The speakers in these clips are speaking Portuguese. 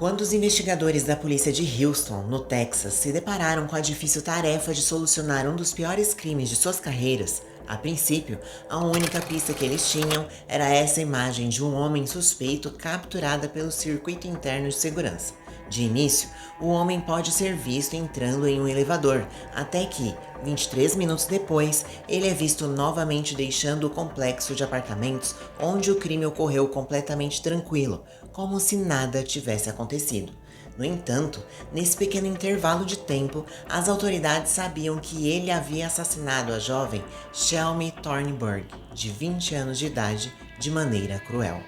Quando os investigadores da polícia de Houston, no Texas, se depararam com a difícil tarefa de solucionar um dos piores crimes de suas carreiras, a princípio, a única pista que eles tinham era essa imagem de um homem suspeito capturada pelo circuito interno de segurança. De início, o homem pode ser visto entrando em um elevador, até que, 23 minutos depois, ele é visto novamente deixando o complexo de apartamentos onde o crime ocorreu completamente tranquilo, como se nada tivesse acontecido. No entanto, nesse pequeno intervalo de tempo, as autoridades sabiam que ele havia assassinado a jovem Shelby Thornburg, de 20 anos de idade, de maneira cruel.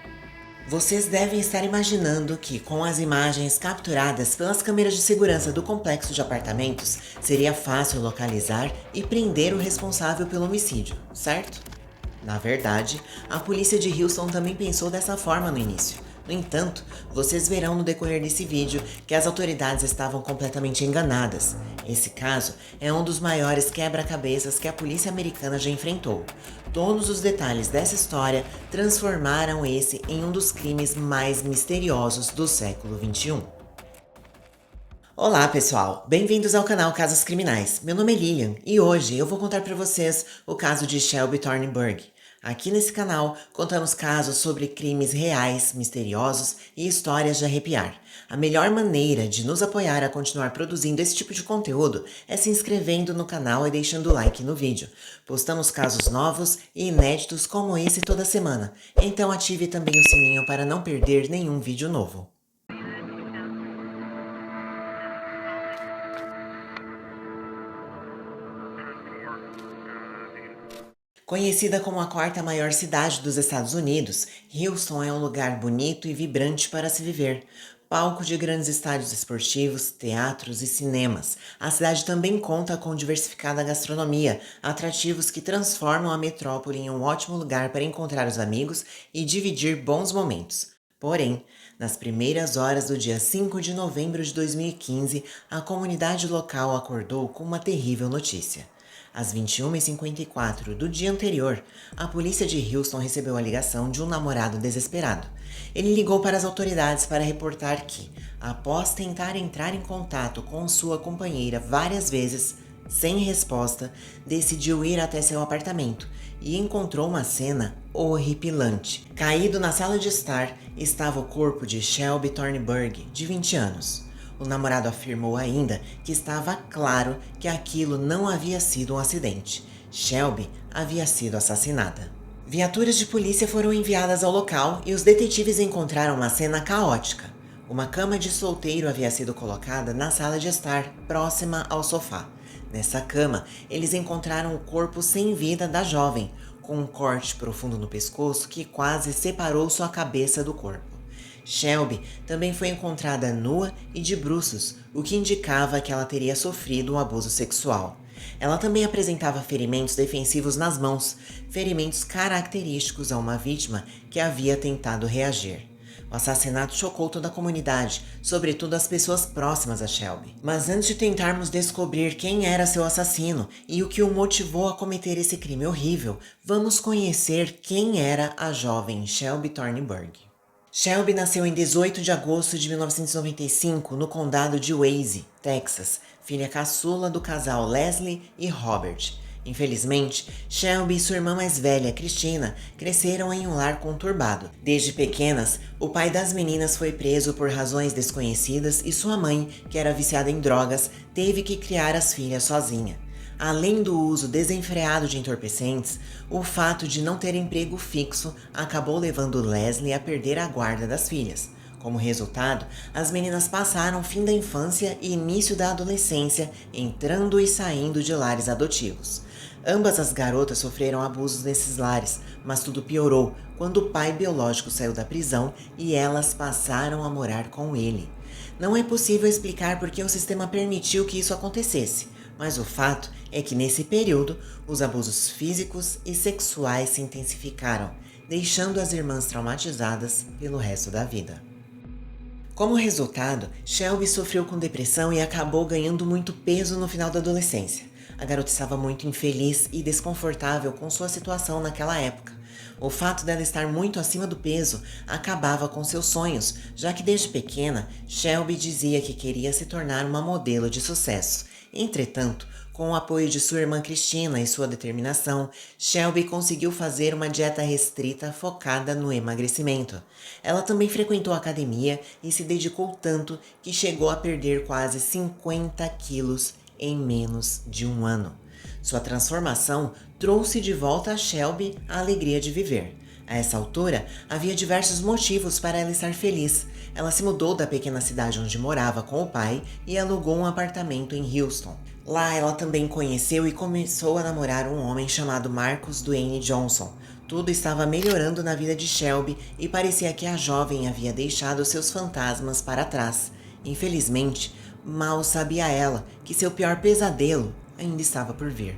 Vocês devem estar imaginando que, com as imagens capturadas pelas câmeras de segurança do complexo de apartamentos, seria fácil localizar e prender o responsável pelo homicídio, certo? Na verdade, a polícia de Houston também pensou dessa forma no início. No entanto, vocês verão no decorrer desse vídeo que as autoridades estavam completamente enganadas. Esse caso é um dos maiores quebra-cabeças que a polícia americana já enfrentou. Todos os detalhes dessa história transformaram esse em um dos crimes mais misteriosos do século XXI. Olá pessoal, bem-vindos ao canal Casos Criminais. Meu nome é Lilian e hoje eu vou contar para vocês o caso de Shelby Thornburg. Aqui nesse canal contamos casos sobre crimes reais, misteriosos e histórias de arrepiar. A melhor maneira de nos apoiar a continuar produzindo esse tipo de conteúdo é se inscrevendo no canal e deixando o like no vídeo. Postamos casos novos e inéditos como esse toda semana, então ative também o sininho para não perder nenhum vídeo novo. Conhecida como a quarta maior cidade dos Estados Unidos, Houston é um lugar bonito e vibrante para se viver. Palco de grandes estádios esportivos, teatros e cinemas. A cidade também conta com diversificada gastronomia, atrativos que transformam a metrópole em um ótimo lugar para encontrar os amigos e dividir bons momentos. Porém, nas primeiras horas do dia 5 de novembro de 2015, a comunidade local acordou com uma terrível notícia. Às 21h54 do dia anterior, a polícia de Houston recebeu a ligação de um namorado desesperado. Ele ligou para as autoridades para reportar que, após tentar entrar em contato com sua companheira várias vezes, sem resposta, decidiu ir até seu apartamento e encontrou uma cena horripilante. Caído na sala de estar estava o corpo de Shelby Thornburg, de 20 anos. O namorado afirmou ainda que estava claro que aquilo não havia sido um acidente. Shelby havia sido assassinada. Viaturas de polícia foram enviadas ao local e os detetives encontraram uma cena caótica. Uma cama de solteiro havia sido colocada na sala de estar, próxima ao sofá. Nessa cama, eles encontraram o corpo sem vida da jovem, com um corte profundo no pescoço que quase separou sua cabeça do corpo. Shelby também foi encontrada nua e de bruços, o que indicava que ela teria sofrido um abuso sexual. Ela também apresentava ferimentos defensivos nas mãos, ferimentos característicos a uma vítima que havia tentado reagir. O assassinato chocou toda a comunidade, sobretudo as pessoas próximas a Shelby. Mas antes de tentarmos descobrir quem era seu assassino e o que o motivou a cometer esse crime horrível, vamos conhecer quem era a jovem Shelby Thornburg. Shelby nasceu em 18 de agosto de 1995 no condado de Wasey, Texas, filha caçula do casal Leslie e Robert. Infelizmente, Shelby e sua irmã mais velha, Christina, cresceram em um lar conturbado. Desde pequenas, o pai das meninas foi preso por razões desconhecidas e sua mãe, que era viciada em drogas, teve que criar as filhas sozinha. Além do uso desenfreado de entorpecentes, o fato de não ter emprego fixo acabou levando Leslie a perder a guarda das filhas. Como resultado, as meninas passaram o fim da infância e início da adolescência entrando e saindo de lares adotivos. Ambas as garotas sofreram abusos nesses lares, mas tudo piorou quando o pai biológico saiu da prisão e elas passaram a morar com ele. Não é possível explicar por que o sistema permitiu que isso acontecesse, mas o fato é que nesse período, os abusos físicos e sexuais se intensificaram, deixando as irmãs traumatizadas pelo resto da vida. Como resultado, Shelby sofreu com depressão e acabou ganhando muito peso no final da adolescência. A garota estava muito infeliz e desconfortável com sua situação naquela época. O fato dela estar muito acima do peso acabava com seus sonhos, já que desde pequena Shelby dizia que queria se tornar uma modelo de sucesso. Entretanto, com o apoio de sua irmã Christina e sua determinação, Shelby conseguiu fazer uma dieta restrita focada no emagrecimento. Ela também frequentou a academia e se dedicou tanto que chegou a perder quase 50 quilos em menos de um ano. Sua transformação trouxe de volta a Shelby a alegria de viver. A essa altura, havia diversos motivos para ela estar feliz. Ela se mudou da pequena cidade onde morava com o pai e alugou um apartamento em Houston. Lá, ela também conheceu e começou a namorar um homem chamado Marcus Dwayne Johnson. Tudo estava melhorando na vida de Shelby e parecia que a jovem havia deixado seus fantasmas para trás. Infelizmente, mal sabia ela que seu pior pesadelo ainda estava por vir.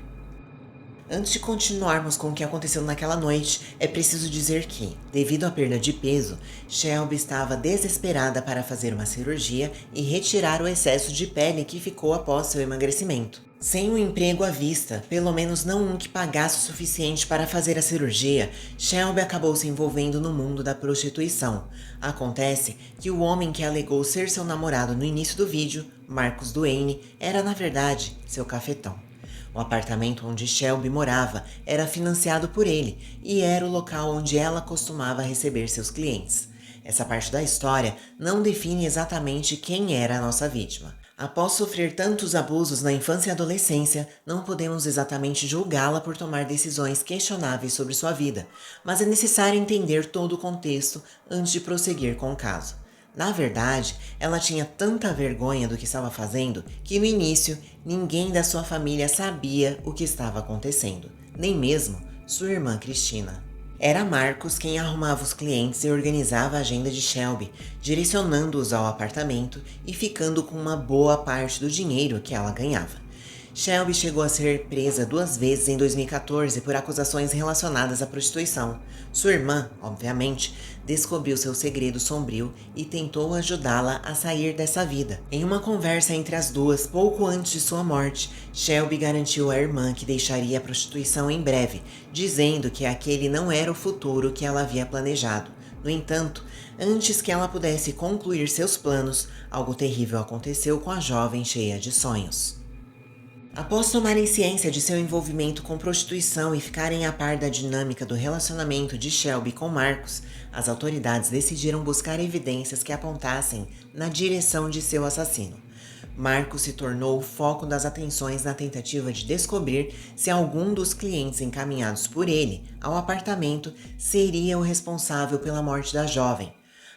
Antes de continuarmos com o que aconteceu naquela noite, é preciso dizer que, devido à perda de peso, Shelby estava desesperada para fazer uma cirurgia e retirar o excesso de pele que ficou após seu emagrecimento. Sem um emprego à vista, pelo menos não um que pagasse o suficiente para fazer a cirurgia, Shelby acabou se envolvendo no mundo da prostituição. Acontece que o homem que alegou ser seu namorado no início do vídeo, Marcus Dwayne, era na verdade seu cafetão. O apartamento onde Shelby morava era financiado por ele e era o local onde ela costumava receber seus clientes. Essa parte da história não define exatamente quem era a nossa vítima. Após sofrer tantos abusos na infância e adolescência, não podemos exatamente julgá-la por tomar decisões questionáveis sobre sua vida, mas é necessário entender todo o contexto antes de prosseguir com o caso. Na verdade, ela tinha tanta vergonha do que estava fazendo que no início ninguém da sua família sabia o que estava acontecendo, nem mesmo sua irmã Christina. Era Marcos quem arrumava os clientes e organizava a agenda de Shelby, direcionando-os ao apartamento e ficando com uma boa parte do dinheiro que ela ganhava. Shelby chegou a ser presa 2 vezes em 2014 por acusações relacionadas à prostituição. Sua irmã, obviamente, descobriu seu segredo sombrio e tentou ajudá-la a sair dessa vida. Em uma conversa entre as duas, pouco antes de sua morte, Shelby garantiu à irmã que deixaria a prostituição em breve, dizendo que aquele não era o futuro que ela havia planejado. No entanto, antes que ela pudesse concluir seus planos, algo terrível aconteceu com a jovem cheia de sonhos. Após tomarem ciência de seu envolvimento com prostituição e ficarem a par da dinâmica do relacionamento de Shelby com Marcos, as autoridades decidiram buscar evidências que apontassem na direção de seu assassino. Marcos se tornou o foco das atenções na tentativa de descobrir se algum dos clientes encaminhados por ele ao apartamento seria o responsável pela morte da jovem.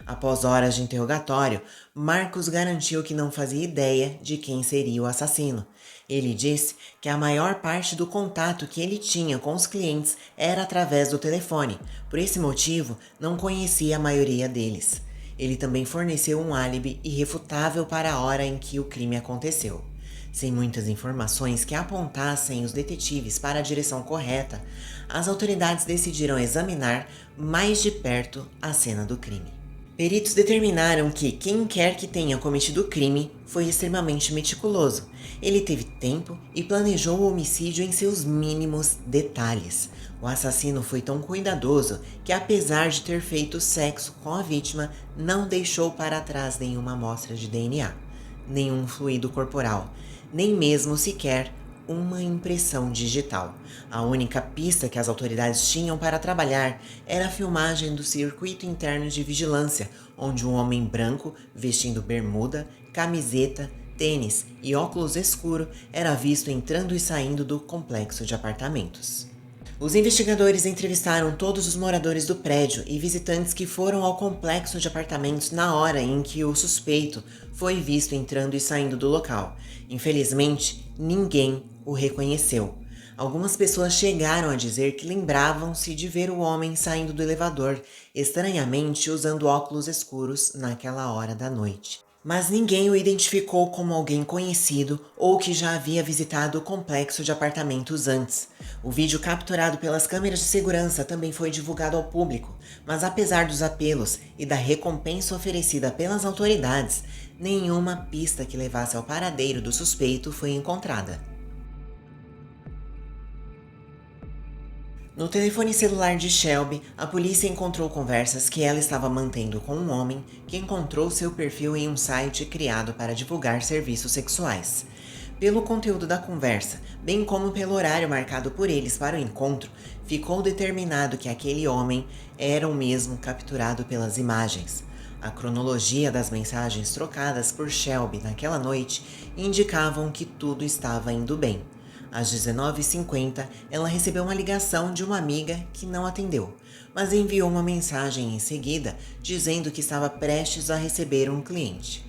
Após horas de interrogatório, Marcos garantiu que não fazia ideia de quem seria o assassino. Ele disse que a maior parte do contato que ele tinha com os clientes era através do telefone. Por esse motivo, não conhecia a maioria deles. Ele também forneceu um álibi irrefutável para a hora em que o crime aconteceu. Sem muitas informações que apontassem os detetives para a direção correta, as autoridades decidiram examinar mais de perto a cena do crime. Peritos determinaram que quem quer que tenha cometido o crime foi extremamente meticuloso. Ele teve tempo e planejou o homicídio em seus mínimos detalhes. O assassino foi tão cuidadoso que, apesar de ter feito sexo com a vítima, não deixou para trás nenhuma amostra de DNA, nenhum fluido corporal, nem mesmo sequer uma impressão digital. A única pista que as autoridades tinham para trabalhar era a filmagem do circuito interno de vigilância, onde um homem branco, vestindo bermuda, camiseta, tênis e óculos escuro, era visto entrando e saindo do complexo de apartamentos. Os investigadores entrevistaram todos os moradores do prédio e visitantes que foram ao complexo de apartamentos na hora em que o suspeito foi visto entrando e saindo do local. Infelizmente, ninguém o reconheceu. Algumas pessoas chegaram a dizer que lembravam-se de ver o homem saindo do elevador, estranhamente usando óculos escuros naquela hora da noite. Mas ninguém o identificou como alguém conhecido ou que já havia visitado o complexo de apartamentos antes. O vídeo capturado pelas câmeras de segurança também foi divulgado ao público, mas apesar dos apelos e da recompensa oferecida pelas autoridades, nenhuma pista que levasse ao paradeiro do suspeito foi encontrada. No telefone celular de Shelby, a polícia encontrou conversas que ela estava mantendo com um homem que encontrou seu perfil em um site criado para divulgar serviços sexuais. Pelo conteúdo da conversa, bem como pelo horário marcado por eles para o encontro, ficou determinado que aquele homem era o mesmo capturado pelas imagens. A cronologia das mensagens trocadas por Shelby naquela noite indicavam que tudo estava indo bem. Às 19h50, ela recebeu uma ligação de uma amiga que não atendeu, mas enviou uma mensagem em seguida dizendo que estava prestes a receber um cliente.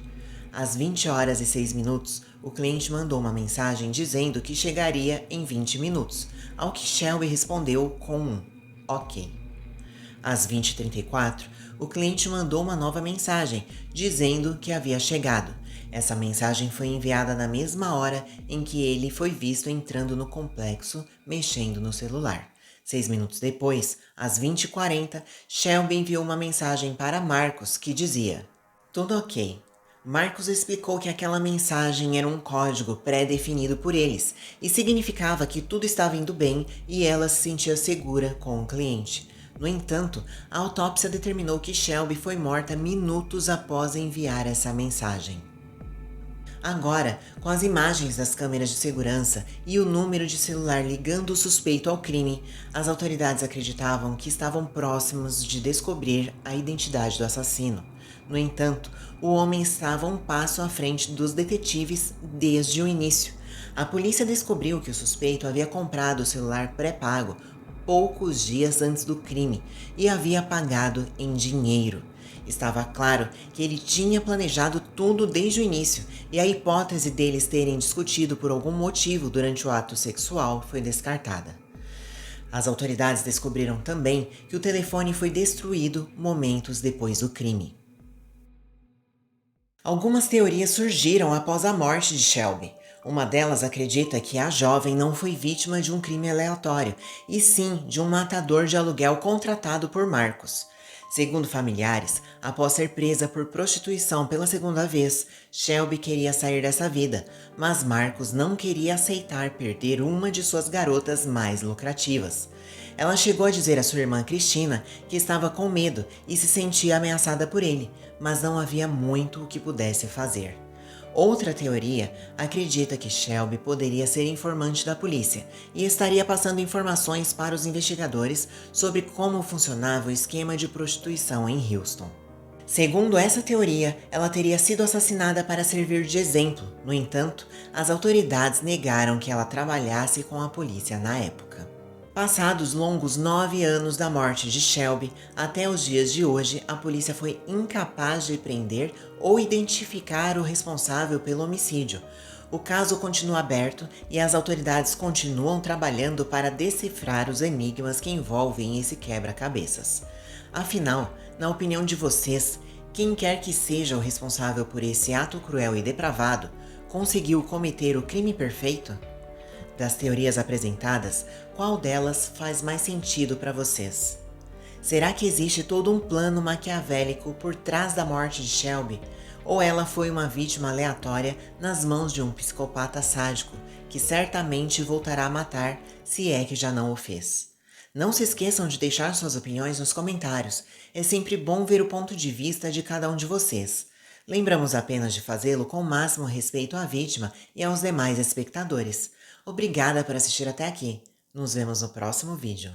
Às 20h06, o cliente mandou uma mensagem dizendo que chegaria em 20 minutos, ao que Shelby respondeu com um ok. Às 20h34, o cliente mandou uma nova mensagem dizendo que havia chegado. Essa mensagem foi enviada na mesma hora em que ele foi visto entrando no complexo, mexendo no celular. 6 minutos depois, às 20h40, Shelby enviou uma mensagem para Marcos que dizia: tudo ok. Marcos explicou que aquela mensagem era um código pré-definido por eles e significava que tudo estava indo bem e ela se sentia segura com o cliente. No entanto, a autópsia determinou que Shelby foi morta minutos após enviar essa mensagem. Agora, com as imagens das câmeras de segurança e o número de celular ligando o suspeito ao crime, as autoridades acreditavam que estavam próximos de descobrir a identidade do assassino. No entanto, o homem estava um passo à frente dos detetives desde o início. A polícia descobriu que o suspeito havia comprado o celular pré-pago poucos dias antes do crime e havia pagado em dinheiro. Estava claro que ele tinha planejado tudo desde o início e a hipótese deles terem discutido por algum motivo durante o ato sexual foi descartada. As autoridades descobriram também que o telefone foi destruído momentos depois do crime. Algumas teorias surgiram após a morte de Shelby. Uma delas acredita que a jovem não foi vítima de um crime aleatório, e sim de um matador de aluguel contratado por Marcos. Segundo familiares, após ser presa por prostituição pela segunda vez, Shelby queria sair dessa vida, mas Marcos não queria aceitar perder uma de suas garotas mais lucrativas. Ela chegou a dizer à sua irmã Cristina que estava com medo e se sentia ameaçada por ele, mas não havia muito o que pudesse fazer. Outra teoria acredita que Shelby poderia ser informante da polícia e estaria passando informações para os investigadores sobre como funcionava o esquema de prostituição em Houston. Segundo essa teoria, ela teria sido assassinada para servir de exemplo. No entanto, as autoridades negaram que ela trabalhasse com a polícia na época. Passados longos 9 anos da morte de Shelby, até os dias de hoje, a polícia foi incapaz de prender ou identificar o responsável pelo homicídio. O caso continua aberto e as autoridades continuam trabalhando para decifrar os enigmas que envolvem esse quebra-cabeças. Afinal, na opinião de vocês, quem quer que seja o responsável por esse ato cruel e depravado, conseguiu cometer o crime perfeito? Das teorias apresentadas, qual delas faz mais sentido para vocês? Será que existe todo um plano maquiavélico por trás da morte de Shelby? Ou ela foi uma vítima aleatória nas mãos de um psicopata sádico que certamente voltará a matar se é que já não o fez? Não se esqueçam de deixar suas opiniões nos comentários. É sempre bom ver o ponto de vista de cada um de vocês. Lembramos apenas de fazê-lo com o máximo respeito à vítima e aos demais espectadores. Obrigada por assistir até aqui. Nos vemos no próximo vídeo.